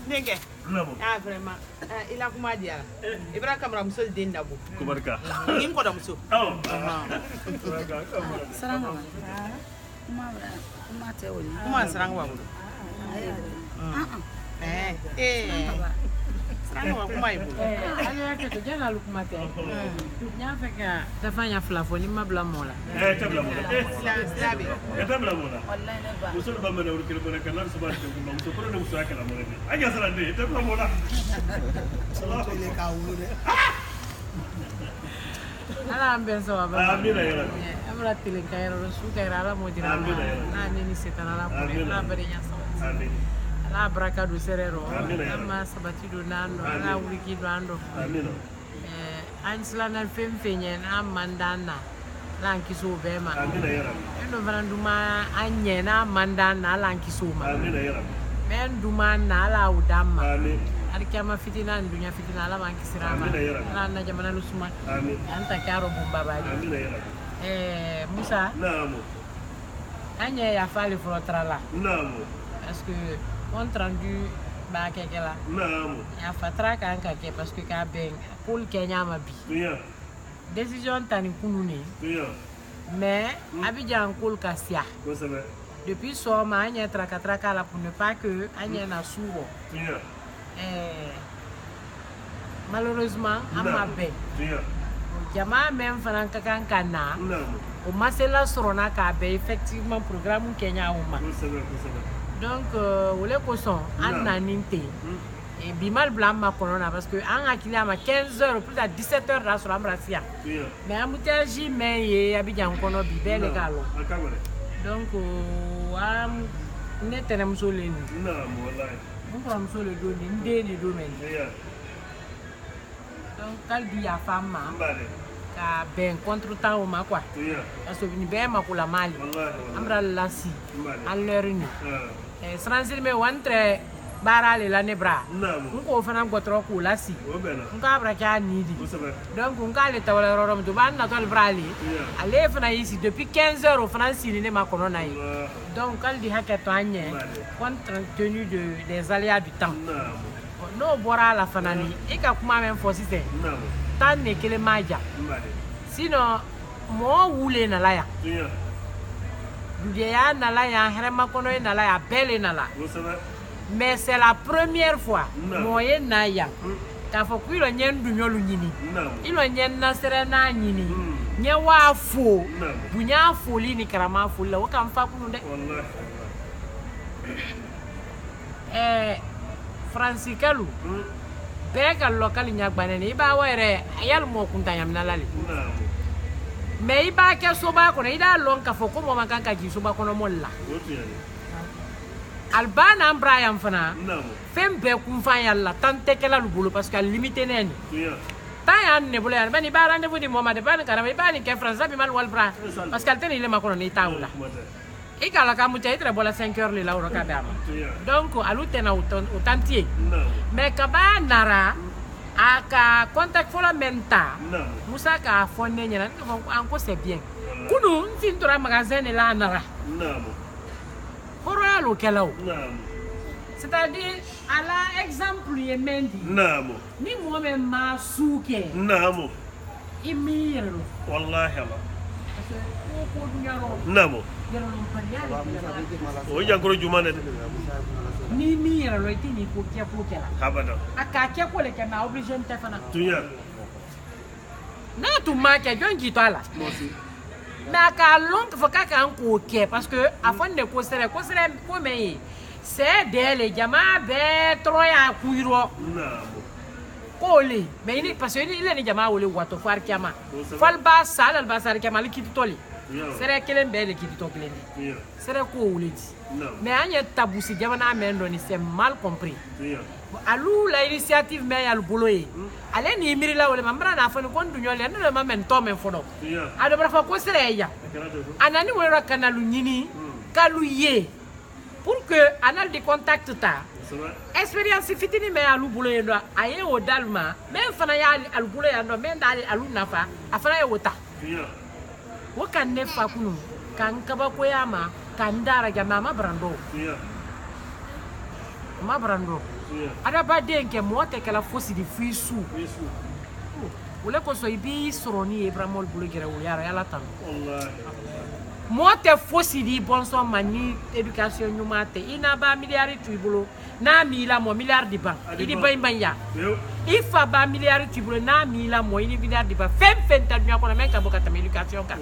Nenge. Vraiment. Il a comment dire. Ibra Kamara muso den dabo. Kubarka. Nim ko da muso. Saranga. Kuma te woni. Kuma saranga ba. Saranga ba kuma ibu. Ala ke to jana lu kuma te. Nya feka tafanya flafoni mabla mola. Tabla mola. Slabi. Tabla mola. Wallahi ne ba. Muso ba mana urkil bana kan su ba ta kuma muso ko da muso aka la mola. Anya sala ne tabla mola. Sallallahu alaihi ka wure. Ala amben so ba. Amina ya rabbi. Amra tilin kayro su kayra ala modira. Na ni setana la ko na bari nya so. Amin. Ala baraka do serero. Amma sabati do nando, ala wuriki do ando. Amin. Anslana femfenyen amandana. Lanki so bema. Amin ya rabbi. Endo varanduma anyena mandana lanki so ma. Amin ya rabbi. Men duma na ala udama. Amin. Alkiyama fitina dunya fitina ala manki sirama. Ala na jamana lusuma. Amin. Anta karo bumba bali. Amin ya rabbi. Musa. Naam. Anya ya fali frotrala. Naam. Parce que compte rendu ba kekela. Naam. Ya fatra kan ka ke parce que ka ben pour Kenya ma bi. Tuya. Décision tani kununi. Tuya. Mais Abidjan kol kasia. Ko sabe. Depuis so ma anya traka la pour ne pas que anya na suwo. Tuya. Malheureusement amma ben. Tuya. Jama même fanan kakan kana. Naam. O masela sorona ka be effectivement programme Kenya uma. Ko sabe. Donc wole ko son an naninte. Et bimal blamba corona parce que an akili ama 15h plus à 17h là sur amrasia. Tuya. Mais amutaji mais ye Abidjan kono bi bele galo. Akabare. Donc am netene musoleni. Naam wallahi. Mon from solo do ni ndeni do men. Tuya. Donc kalbi ya femme Mbale. ka ben contre temps ma quoi. Tuya. Parce que ni be makula mali. Wallahi. Amra lasi. Mbale. An lerini. Transil me wantre barale la nebra. Naam. Nko fana gotro ku lasi. Obena. Nka bra ka nidi. Ko sabe. Donc nka le tawala rorom to ban na tol brali. Ale fana ici depuis 15h au France il ne ma corona yi. Donc quand dit haketo anye compte tenu des aléas du temps. Naam. No bora la fana ni e ka kuma men fo sise. Naam. Tan ne kele maja. Mbale. Sinon mo wule na la ya. Tuya. Dudia na la ya herema kono na la ya belle na la. Ko sabe. Mais c'est la première fois Non. moyen na ya. Ka fo ku ilo nyen du nyolu nyini. Naam. Ilo nyen na sere na nyini. Nye wa fo. Naam. Bunya fo li ni karama fo la waka mfa kunu de. Wallahi. Francikalu. Beka local nyagbane ni ba were ayal mo kunta yamna lali. Naam. Mais iba ke soba ko ida lon ka fo ko mo man kan ka ji soba kono molla. Tuya. Albana Brian fana. Naam. Fem be kun fa yalla tante kala lu bolo parce que limité neni. Tuya. Ta ya ne bolo ya bani ba rendez-vous di moma de ban karama ba ni ke France bi mal wal bra parce que altene ile makono ni taula. E kala ka mutai tre bola 5h le lauro ka dama. Donc alute na autantier. Naam. Mais ka ba nara aka contact fola menta. Naam. Musa ka fonne nyana ko c'est bien. Kunu fintura magasin la nara. Naam. Horo kelaw. Naam. C'est-à-dire à la exemple yemendi. Naam. Ni mo men ma suke. Naam. Imiro. Wallahi Allah. Ko nyaro. Naam. Yaro panyali. O jankoro jumane de. Ni mira lo itini ko kia ko kela. Habada. Aka kia ko le kana obligé ntefana. Tuya. Na tu ma ke jongi to ala. Mosi. Na ka long fo ka kan ko ke parce que afon de ko sere ko me c'est dele jama be troya kuiro. Naam. Kole mais ini parce que il ni jama wole wato far kiama. Fal ba sal al basar kiama li kitoli. Sere kelen be le kitito kelen. Sere ko wuleti. Mais anya tabusi jamana mendo ni c'est mal compris. Alou la initiative me ya luboloye. Ale ni miri la wole mambra na afani ko ndunyole ndo ma mento men fodo. Ado bra fa ko sere ya. Anani wora kanalu nyini kalu ye. Pour que anal de contact ta. Expérience fitini me alu boloye ndo aye o dalma même fana ya alu boloye ndo men dali alu nafa afana ye wota. Wo kan ne fa kunu kan kaba ko yama kan dara ga mama brando ma brando ada ba denke mote kala fosi di fisu wala ko so ibi soroni Ibrahimol bulugere wo yara yala tan wallahi mote fosi di bonso mani education nyumate ina ba milliard tuibulo na mila mo milliard di ban idi bay banya ifa ba milliard tuibulo na mila mo ini milliard di ban fem ta dunya ko na men ka boka ta education ka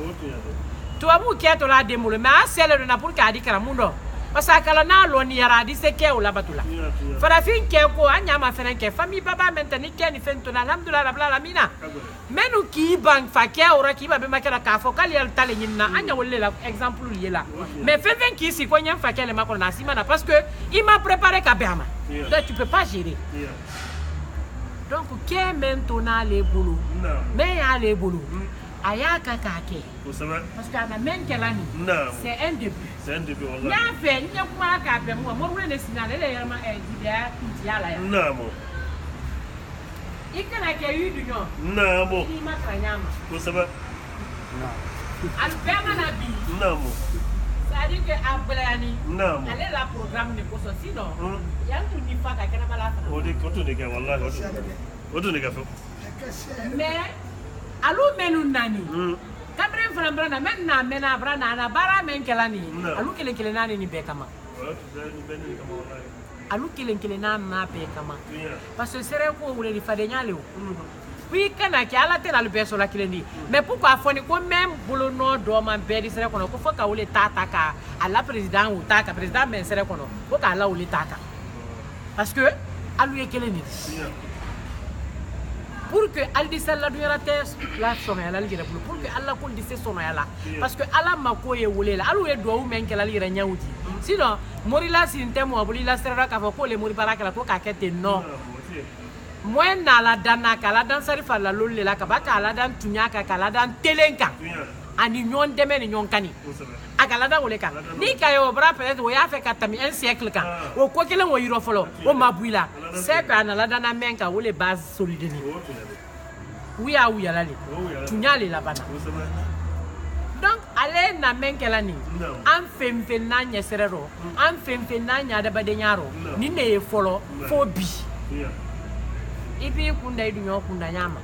to amu keto la demulo ma sele na pour ka di kala mundo pasakala na lo ni yara di se ke o la batula fara fin ke ko anya ma fenen ke fami baba mentani ke ni fento na alhamdulillah rabbil alamin menu ki bang fa ke ora ki ba be makara ka fo kali al tale nyina anya wolle la exemple liela mais fen ki si ko nyam fa ke le makona na simana parce que il m'a préparé ka bama donc tu peux pas gérer donc ke mentona le boulot mais ya le boulot aya kakake parce que na men kelani c'est un début wallahi ya fe nya kuma ka pe mo wure ne sinale le yama e dia kuntiala ya namo ikana ke yudu nyo namo ni makranyama ko saba al bema na bi namo c'est-à-dire que ablani namo ale la programme ne ko so sino yangu ni faka kana mala fa o de ko to de ga wallahi o to de ga fo mais alu menu nani kamre frambra men na mena brana na bara men kelani alu kele nani ni be kama alu kele na be kama parce que sere ko wule di fade nyale o oui kana ki ala te na lu beso la kilendi mais pourquoi foni ko même bolo no do man be di sere kono ko foka wule tata ka ala président ou taka président men sere kono ko ka ala wule taka parce que alu ye kele ni pour que aldi sala du yara tes la sono yala li pour que alla ko dise sono yala parce que ala mako ye wulela alu ye do men kala li ra nyawuti sinon mori la sinte mo buli la sera ka ko le mori baraka la ko ka kete no moyen na la dana kala dan sari fa la lolle la ka ba kala dan tunya ka kala dan telenka ani nyon deme ni nyon kani akala dan wole ka ni ka yo bra peut-être o ya fe ka tami un siècle ka o ko kelen wo yiro folo o mabuila c'est que na la dana men ka wole base solide ni oui la le tunya le la bana donc ale na men kala ni an femfe na nya serero an femfe na nya da bade nyaro ni ne folo fo bi ibi kunda idu nyo kunda nyama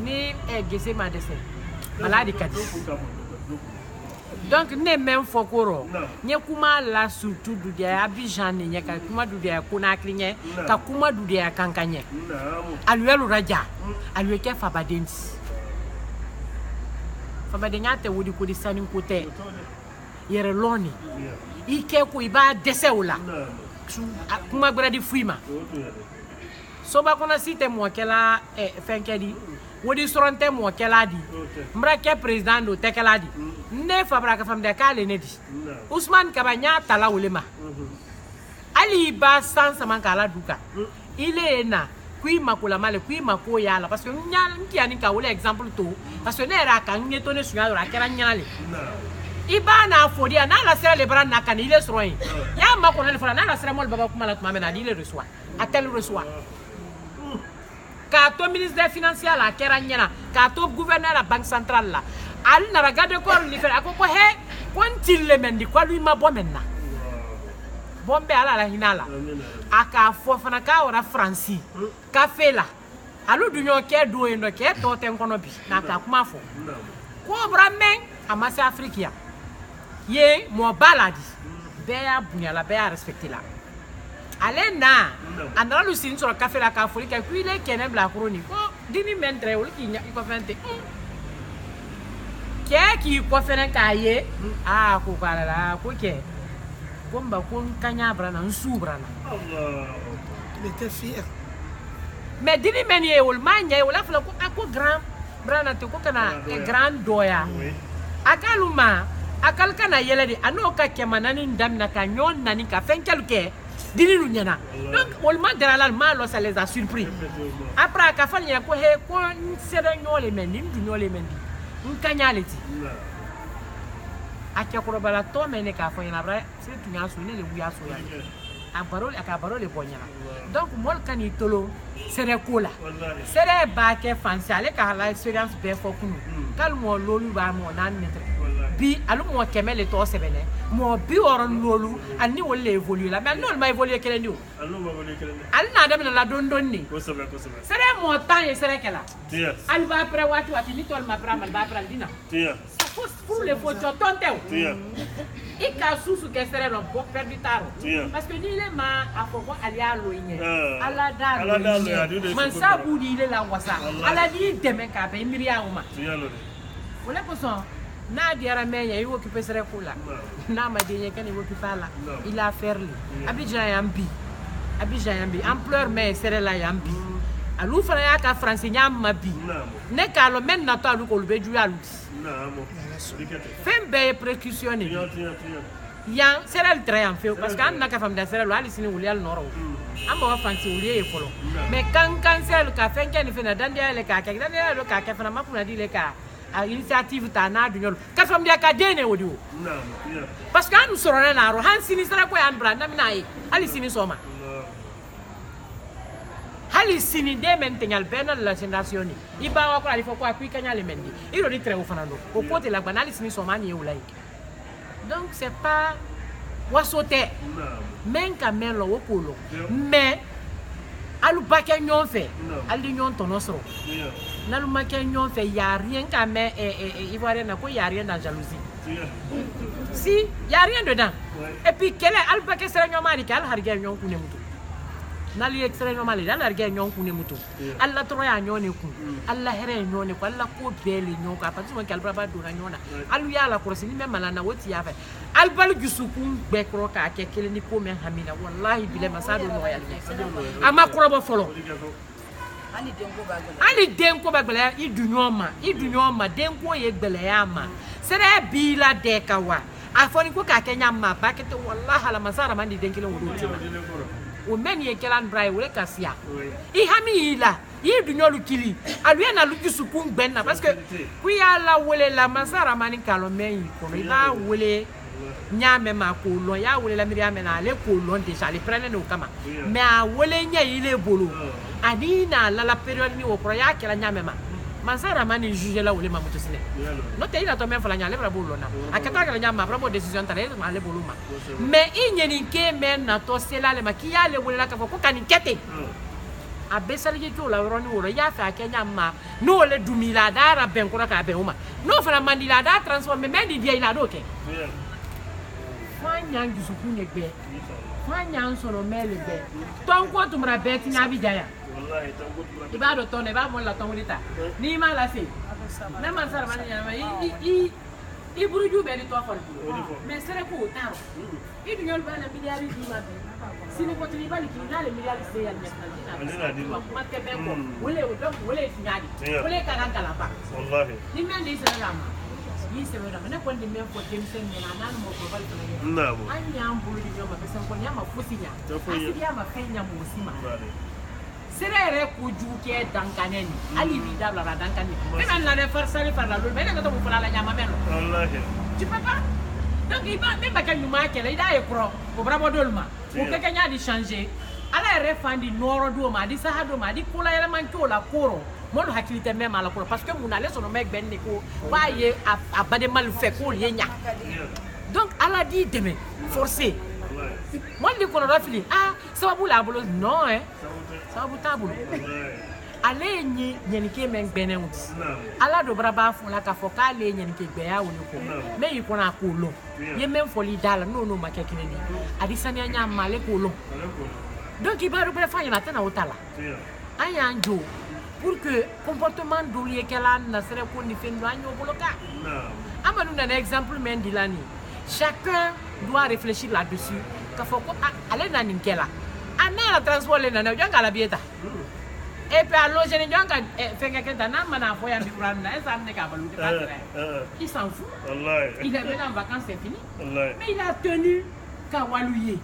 ni gese ma dese maladi kati donc ne même fokoro nye kuma la surtout du dia Abidjan nye ka kuma du dia Conakry nye ka kuma du dia kankanye aluelu raja alue ke fabadenti fabadenya te wodi ko di sanin kote yere loni ike ko iba dese wala kuma gbara di fuima so ba kona site mo kala fenkedi wodi soronte mo kala di mbra ke president do te kala di ne fabra ka famde kale ne di Ousmane Kabanya tala ulema ali ba sansa man kala duka ile na kui makula male kui mako yala parce que nyal nkiani ka wole exemple to parce que ne ra kan ngeto ne suya ra kera nyale ibana fodia na la sera le bran na kan ile soroy ya mako na le fala na la sera mol baba kuma la tuma mena ile reçoit atel reçoit ka to ministre des finances la kera nyana ka to gouverneur la banque centrale la al na regade ko ni fe akoko he kontille mendi kwa lui ma bomenna bombe ala la hinala aka fofana ka ora franci ka fela alu dunyo ke do endo ke to ten kono bi na ka kuma fo ko bramen amase afrikia ye mo baladi be ya bunya la be ya respecter la alena andra lu sin sur ka fela ka fo ka kuile kene bla kroni ko dini mentre wol ki nya ko fente ki ko fene ka ye ko kala la ko ke Bomba kon kanya brana nsu brana Allah il était fier mais dini meni e wol manya wala fala ko ako grand brana te ko kana grand doya akaluma akal kana yele di ano ka kemanani ndamna ka nyon nani ka fenkel ke dini lu nyana donc wol ma dara ma lo ça les a surpris après ka fal nya ko he ko sere nyole men ndu nyole men di nkanya leti akia ko bala to mene ka fo ina bra se tunya so ne le buya so ya a baro le bonyana donc mol kan i tolo sere ko la sere ba ke fancy ale ka la experience be fo kunu kal mo lolu ba mo nan metre bi alu mo kemele to sebele mo bi oron lolu ani wolle évoluer la mais non ma évoluer kelen di o allo ma évoluer kelen al na dem la don ni ko sebe sere mo tan e sere kala tia al ba pre wati ni tol ma bra mal ba pral dina tia pour les photos tontew tia i ka susu ke sere no bo perdu taro parce que ni le ma afoko ali alo yin ala da man sabu di le la wasa ala di deme ka be miriya uma tia lo wala ko so na diara meya i occuper sere kula na ma de kan i occuper la il a faire li Abidjan yambi ampleur mais sere la yambi alu fana ya ka français nyam bi ne ka lo men na to alu ko lu be ju alu fem be précautionné yang sera le train fait parce que an naka fam da sera lo ali sini wuli al noro amba wa fancy wuli e folo mais kan sera le ka fen ken fe na dande le ka dande le ka fana ma kuna di le ka a initiative ta na dunyol ka fam dia ka dene wodi o parce que an soro na ro han sini sera ko an brand na mina yi ali sini soma hali sini de mentenyal benal la génération iba wa ko ali fo ko akui kanyale mendi iro di treo fanando o côté la banali sini somani e ulai donc c'est pas wasote men ka melo wokolo mais alu baké ñon fait ali ñon tonosro nalu maké ñon fait y a rien ka mais ivoirien na ko y a rien dans jalousie si y a rien dedans et puis quel est al baké sera ñon mari kal har gel ñon ku ne mutu nali extrêmement mal dans la guerre ñon ku ne mutu alla troya ñone ku alla here ñone ko alla ko beli ñon ka parce que kalbra ba do na ñona alu ya la kursi ni même malana woti ya fa al bal jusuku be kro ka ke kele ni ko men hamina wallahi bile masado no yalla ama kro bo folo ali denko bagbele i dunyoma denko ye gbele ya ma sere bi la de kawa afoni ko ka kenya ma bakete wallahi ala masara mandi denkele wodo o men ye kelan brai wole kasia I hami ila I dunyolu kili aluye na luki supun benna parce que ku ya la wole la masara mani kalo men ko ila wole nyame ma ko lo ya wole la miriame na le ko lo déjà le prenne no kama mais a wole nya ile bolo adina la période ni o pro ya kela nyame ma masara mani juge la wole ma mutosine no te ila to men fala nya le bra bolo na akata kala nya ma bra bo décision tare ma le bolo ma mais inyeni ke men na to sela le ma ki ya le wole la ka ko kan kete a besali to la roni woro ya fa kenya ma no le dumila dara ben ko ka be uma no fala mandila da transformer men di dia ila do ke fanya ngizuku ne gbe fanya nsoro mele gbe ton ko tumra beti na bi jaya wallahi ton ko tumra iba do ton e ba mo la ton lita ni ma la se na man sara man ya ma I buruju be di to fal mais sere ko taro I du ñol bana milliard di ma sini ko tini bali ki na le milliard se ya na ma ke be ko wole do wole tinyadi wole ka kala ba wallahi ni men di sere ma yi sere da ne ko ndi men ko dem sen na nan mo ko bal na mo an ya mbulu di ñoma be sen ko nyama fusinya asidi ya ma fenya mo sima sere ko juke dankaneni ali bi dabla ra dankani même la ne farsali par la lol mais ne to mo la nyama melo wallahi tu peux pas donc il va même pas que nous marquer là il a pro ko bravo dolma ko ke kanya di changer ala refandi noro do ma di sahado ma di kula yele man ko la koro mon hakilité même ala koro parce que mon allait son mec ben ko ba ye abade mal fait ko ye nya donc ala di deme forcé moi di ko rafili sababu la bolo non sababu tabulu ale nyi nyenike men benenut ala do braba fun la ka foka ale nyenike gbe ya woni ko me yi ko na ko lo ye men foli dala no ma kekene ni adisani anya male ko lo donc il va reprendre fa yana tana otala aya njo pour que comportement dolier kala na sere ko ni fendo anyo boloka amanu na exemple men dilani chacun doit réfléchir là-dessus ka foko ale na ninkela ana la transport le na janga la bieta et puis alors je ne janga fait quelqu'un na mana fo ya bikurana na ça ne ka balu pas il s'en fout wallahi il est venu en vacances c'est fini wallahi mais il a tenu kawaluye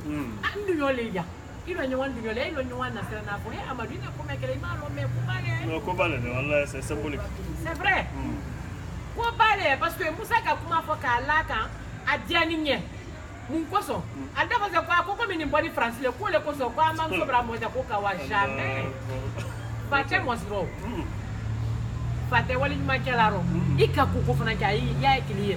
andu yo le ya il va nyowan du le il nyowan na sera fo ya amadu na ko mekele ma lo me ko bale no ko bale wallahi c'est symbolique c'est vrai ko bale parce que Moussa ka kuma fo ka la kan adiani nye mun kosɔn a da fɔ ko ko komi nin bɔli faransi le ko le kosɔn ko an ma muso bila mɔja ko ka wa jamais fa tɛ mɔsirɔ fa tɛ wali ɲuman kɛla rɔ i ka ko fana kɛ i y'a ye kili ye